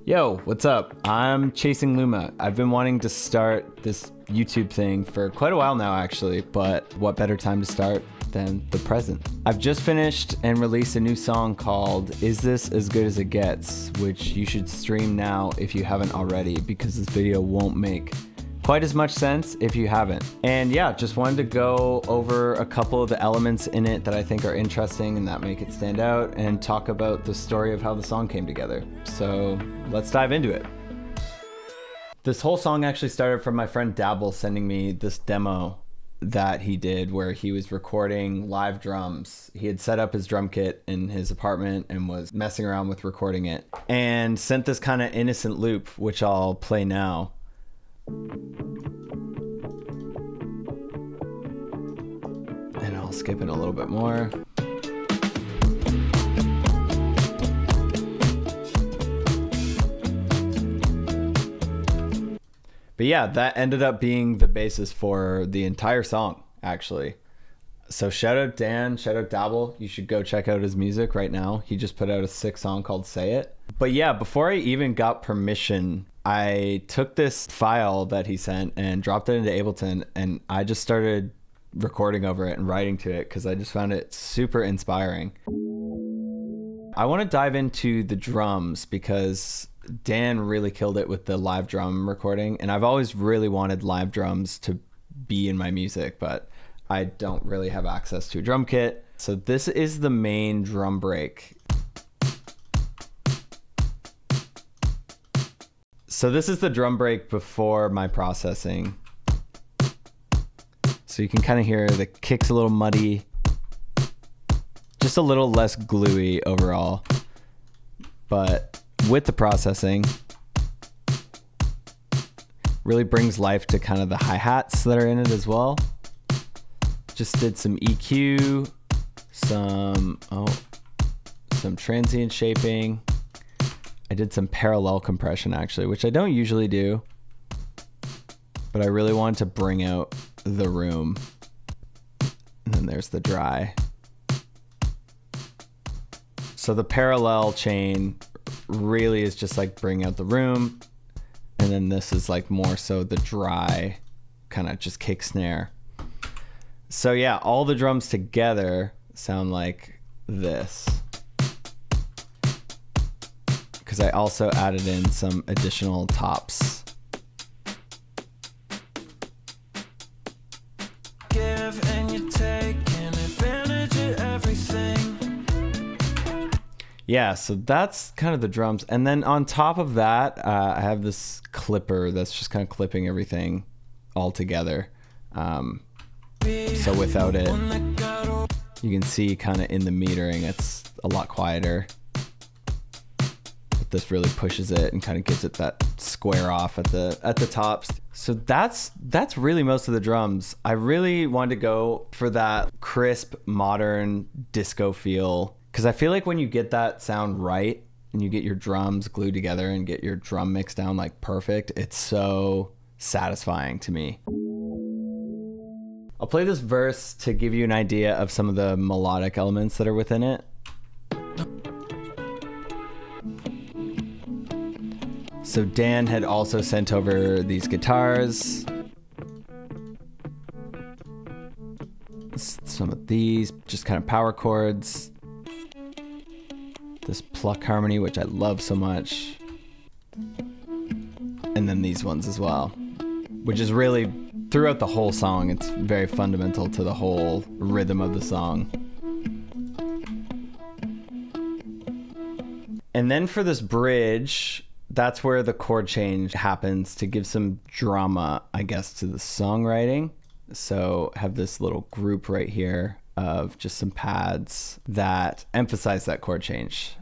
Yo, what's up? I'm Chasing Luma. I've been wanting to start this YouTube thing for quite a while now, actually, but what better time to start than the present? I've just finished and released a new song called Is This As Good As It Gets, which you should stream now if you haven't already, because this video won't make quite as much sense if you haven't. And yeah, just wanted to go over a couple of the elements in it that I think are interesting and that make it stand out, and talk about the story of how the song came together. So let's dive into it. This whole song actually started from my friend Dabble sending me this demo that he did where he was recording live drums. He had set up his drum kit in his apartment and was messing around with recording it, and sent this kind of innocent loop, which I'll play now. And I'll skip it a little bit more. But yeah, that ended up being the basis for the entire song, actually. So shout out Dan, shout out Dabble. You should go check out his music right now. He just put out a sick song called Say It. But yeah, before I even got permission, I took this file that he sent and dropped it into Ableton, and I just started recording over it and writing to it because I just found it super inspiring. I want to dive into the drums because Dan really killed it with the live drum recording, and I've always really wanted live drums to be in my music, but I don't really have access to a drum kit. So this is the main drum break. So this is the drum break before my processing. So you can kind of hear the kick's a little muddy, just a little less gluey overall. But with the processing, really brings life to kind of the hi-hats that are in it as well. Just did some EQ, some transient shaping. I did some parallel compression actually, which I don't usually do, but I really wanted to bring out the room. And then there's the dry. So the parallel chain really is just like bring out the room. And then this is like more so the dry kind of just kick snare. So yeah, all the drums together sound like this. Because I also added in some additional tops. Give and you take advantage of everything. Yeah, so that's kind of the drums. And then on top of that, I have this clipper that's just kind of clipping everything all together. So without it, you can see kind of in the metering, it's a lot quieter. This really pushes it and kind of gives it that square off at the tops. So that's really most of the drums. I really wanted to go for that crisp, modern disco feel, because I feel like when you get that sound right and you get your drums glued together and get your drum mix down like perfect, it's so satisfying to me. I'll play this verse to give you an idea of some of the melodic elements that are within it. So Dan had also sent over these guitars. Some of these, just kind of power chords. This pluck harmony, which I love so much. And then these ones as well, which is really, throughout the whole song, it's very fundamental to the whole rhythm of the song. And then for this bridge, that's where the chord change happens to give some drama, I guess, to the songwriting. So have this little group right here of just some pads that emphasize that chord change.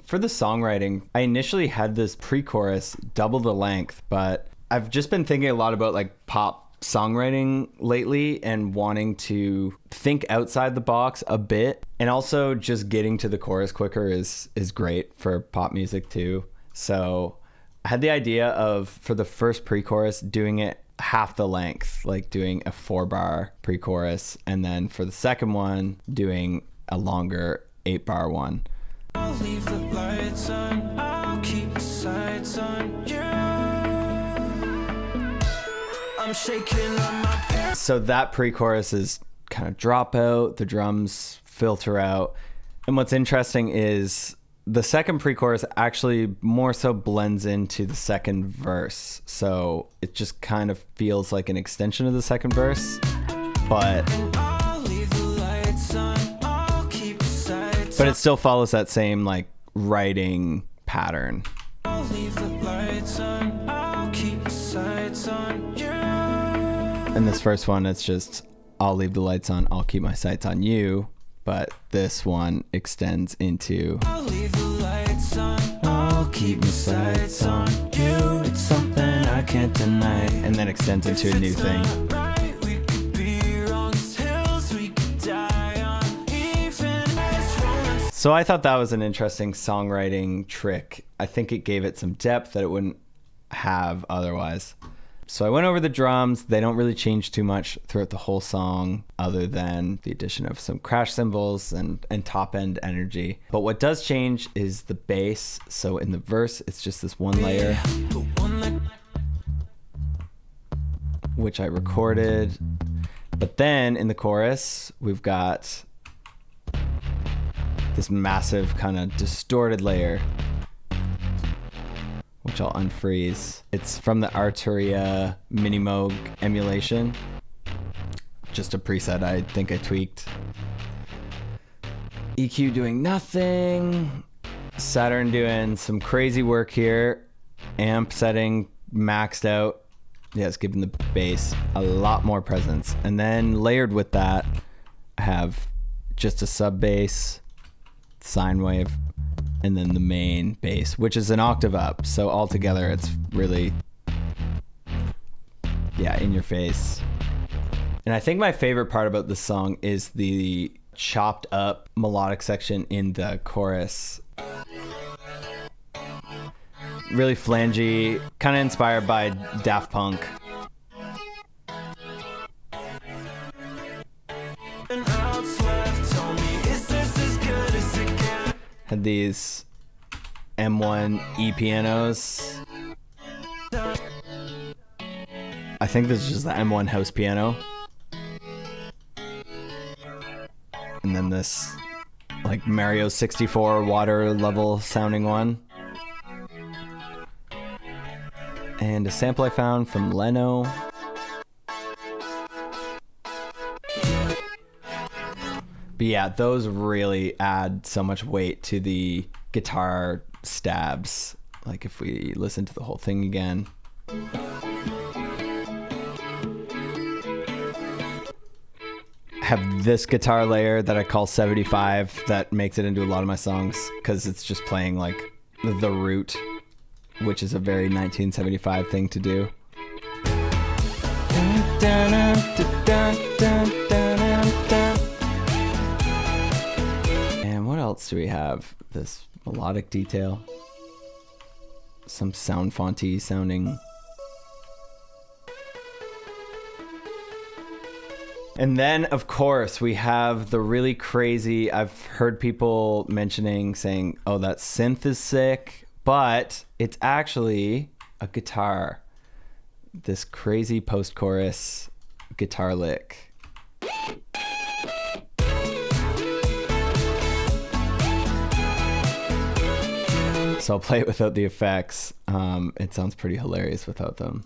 For the songwriting, I initially had this pre-chorus double the length, but I've just been thinking a lot about like pop songwriting lately and wanting to think outside the box a bit, and also just getting to the chorus quicker is great for pop music too. So I had the idea of, for the first pre-chorus, doing it half the length, like doing a 4-bar pre-chorus, and then for the second one doing a longer 8-bar one. I'll leave the lights on, I'll keep the sights on you. I'm shaking on my pants. So that pre-chorus is kind of drop out, the drums filter out. And what's interesting is the second pre-chorus actually more so blends into the second verse. So it just kind of feels like an extension of the second verse. But it still follows that same like writing pattern. I'll leave the lights on, I'll keep the sights on you. And this first one, it's just, I'll leave the lights on, I'll keep my sights on you. But this one extends into, I'll leave the lights on, I'll keep my sights on you. It's something I can't deny. and then extends into a new thing. Right, we could be wrong, hills we could die on, even as romance. So I thought that was an interesting songwriting trick. I think it gave it some depth that it wouldn't have otherwise. So I went over the drums. They don't really change too much throughout the whole song other than the addition of some crash cymbals and top end energy. But what does change is the bass. So in the verse, it's just this one layer, The one that which I recorded. But then in the chorus, we've got this massive kind of distorted layer, which I'll unfreeze. It's from the Arturia Minimoog emulation. Just a preset I think I tweaked. EQ doing nothing. Saturn doing some crazy work here. Amp setting maxed out. Yeah, it's giving the bass a lot more presence. And then layered with that, I have just a sub bass, sine wave, and then the main bass, which is an octave up. So altogether, it's really, yeah, in your face. And I think my favorite part about this song is the chopped up melodic section in the chorus. Really flangey, kind of inspired by Daft Punk. and outs left told me, is this as good as it gets? Had these M1 E pianos. I think this is just the M1 house piano. And then this like Mario 64 water level sounding one. And a sample I found from Leno. But yeah, those really add so much weight to the guitar stabs. Like if we listen to the whole thing again. I have this guitar layer that I call 75 that makes it into a lot of my songs because it's just playing like the root, which is a very 1975 thing to do. And what else do we have? This melodic detail. Some sound fonty sounding. And then, of course, we have the really crazy, I've heard people mentioning, saying, oh, that synth is sick, but it's actually a guitar. This crazy post-chorus guitar lick. So I'll play it without the effects. It sounds pretty hilarious without them.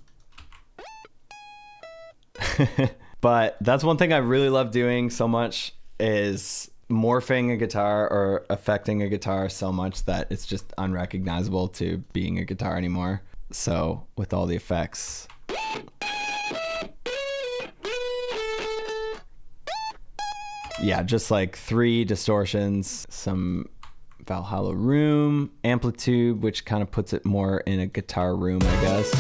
But that's one thing I really love doing so much is morphing a guitar or affecting a guitar so much that it's just unrecognizable to being a guitar anymore. So with all the effects. Yeah, just like 3 distortions, some Valhalla room, amplitude, which kind of puts it more in a guitar room, I guess.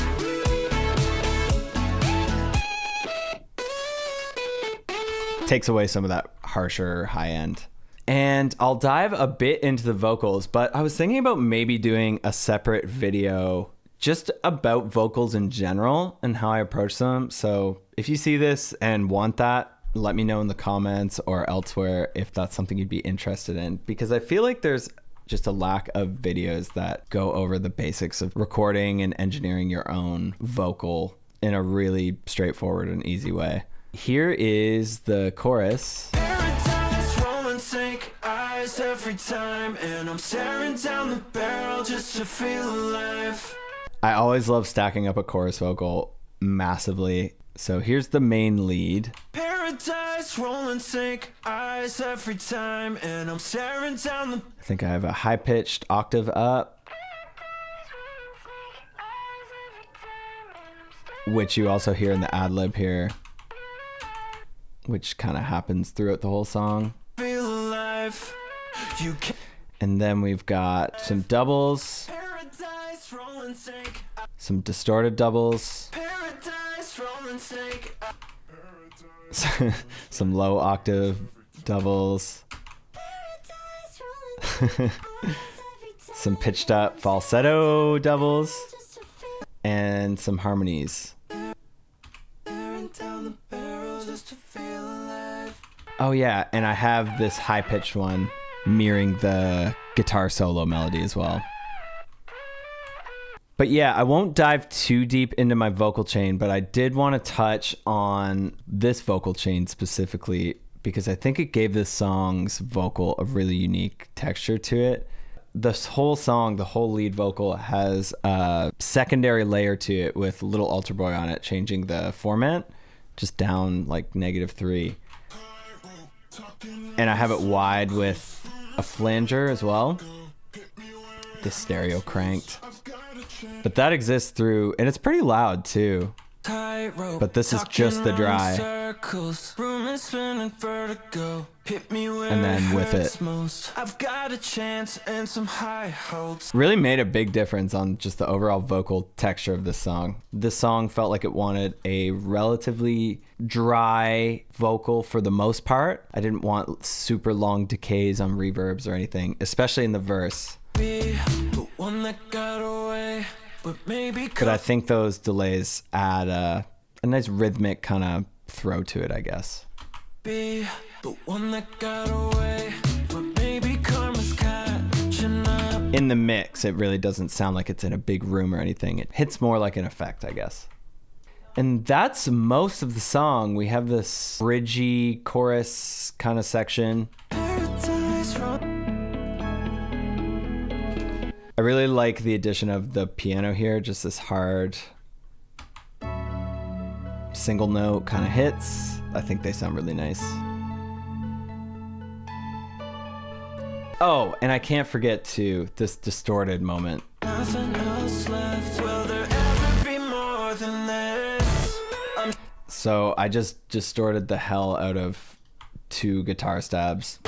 Takes away some of that harsher high end. And I'll dive a bit into the vocals, but I was thinking about maybe doing a separate video just about vocals in general and how I approach them. So if you see this and want that, let me know in the comments or elsewhere if that's something you'd be interested in, because I feel like there's just a lack of videos that go over the basics of recording and engineering your own vocal in a really straightforward and easy way. Here is the chorus. Paradise, roll and sink, eyes every time, and I'm staring down the barrel just to feel alive. I always love stacking up a chorus vocal massively. So here's the main lead. Paradise, roll and sink, eyes every time, and I'm staring down the. I think I have a high-pitched octave up, which you also hear in the ad-lib here, which kind of happens throughout the whole song. Feel alive. You can. And then we've got some doubles, Paradise, roll and sink. some distorted doubles, Paradise, roll and sink. some low octave doubles, some pitched up falsetto doubles, and some harmonies. Staring down the barrel just to feel alive. Oh yeah, and I have this high-pitched one mirroring the guitar solo melody as well. But yeah, I won't dive too deep into my vocal chain, but I did want to touch on this vocal chain specifically because I think it gave this song's vocal a really unique texture to it. This whole song, the whole lead vocal, has a secondary layer to it with Little Altar Boy on it, changing the format just down like -3. And I have it wide with a flanger as well, the stereo cranked. But that exists through, and it's pretty loud too. But this is just the dry. And then with it. I've got a chance and some high hopes. Really made a big difference on just the overall vocal texture of this song. This song felt like it wanted a relatively dry vocal for the most part. I didn't want super long decays on reverbs or anything, especially in the verse. Be the one that got away, but maybe But I think those delays add a nice rhythmic kind of throw to it, I guess. be the one that got away, but maybe karma's catching up. In the mix, it really doesn't sound like it's in a big room or anything. It hits more like an effect, I guess. And that's most of the song. We have this bridgy chorus kind of section. Paradise, I really like the addition of the piano here, just this hard single note kind of hits. I think they sound really nice. Oh, and I can't forget too, this distorted moment. nothing else left. Will there ever be more than this? So I just distorted the hell out of 2 guitar stabs.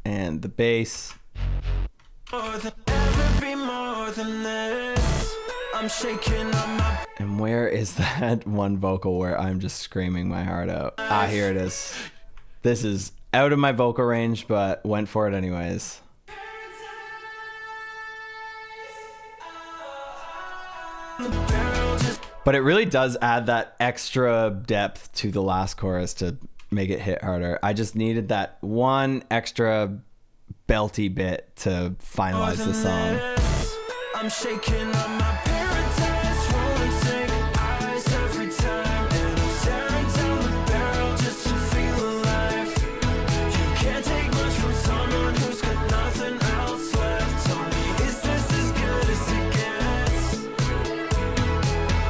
And the bass. More than ever be more than this. I'm shaking on my. And where is that one vocal where I'm just screaming my heart out? Ah, here it is. This is out of my vocal range, but went for it anyways. But it really does add that extra depth to the last chorus to make it hit harder. I just needed that one extra belty bit to finalize the song. I'm shaking on my paradise, rolling sink, eyes every time, and I'm staring down the barrel just to feel alive. You can't take much from someone who's got nothing else left. Tell me, is this as good as it gets?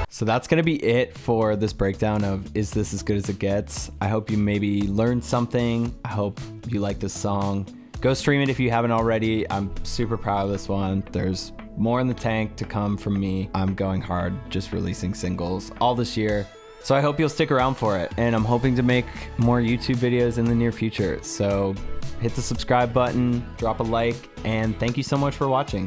So that's going to be it for this breakdown of Is This As Good As It Gets? I hope you maybe learned something. I hope you like this song. Go stream it if you haven't already. I'm super proud of this one. There's more in the tank to come from me. I'm going hard, just releasing singles all this year. So I hope you'll stick around for it. And I'm hoping to make more YouTube videos in the near future. So hit the subscribe button, drop a like, and thank you so much for watching.